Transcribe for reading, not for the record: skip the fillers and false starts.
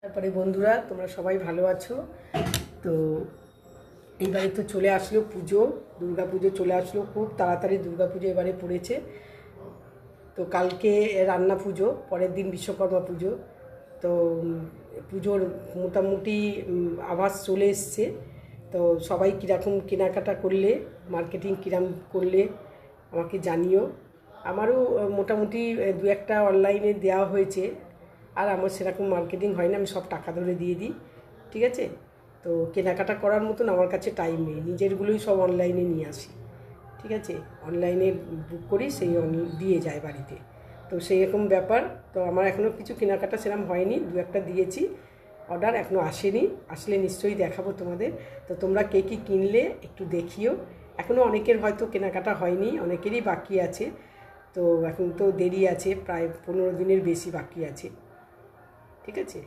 তারপরে বন্ধুরা, তোমরা সবাই ভালো আছো তো? এইবারে তো চলে আসলো পুজো, দুর্গা পুজো চলে আসলো। খুব তাড়াতাড়ি দুর্গা পুজো এবারে পড়েছে। তো কালকে রান্না পুজো, পরের দিন বিশ্বকর্মা পুজো। তো পুজোর মোটামুটি আভাস চলে এসছে। তো সবাই কীরকম কেনাকাটা করলে, মার্কেটিং কীরকম করলে আমাকে জানিও। আমারও মোটামুটি দু একটা অনলাইনে দেওয়া হয়েছে, আর আমার সেরকম মার্কেটিং হয় না, আমি সব টাকা ধরে দিয়ে দিই। ঠিক আছে? তো কেনাকাটা করার মতন আমার কাছে টাইম নেই, নিজেরগুলোই সব অনলাইনে নিয়ে আসি। ঠিক আছে? অনলাইনে বুক করি, সেই দিয়ে যায় বাড়িতে। তো সেই রকম ব্যাপার। তো আমার এখনও কিছু কেনাকাটা সেরকম হয়নি, দু একটা দিয়েছি অর্ডার, এখনও আসেনি। আসলে নিশ্চয়ই দেখাবো তোমাদের। তো তোমরা কে কী কিনলে একটু দেখিও। এখনও অনেকের হয়তো কেনাকাটা হয়নি, অনেকেরই বাকি আছে। তো এখন তো দেরি আছে, প্রায় 15 দিনের বেশি বাকি আছে। ঠিক আছে?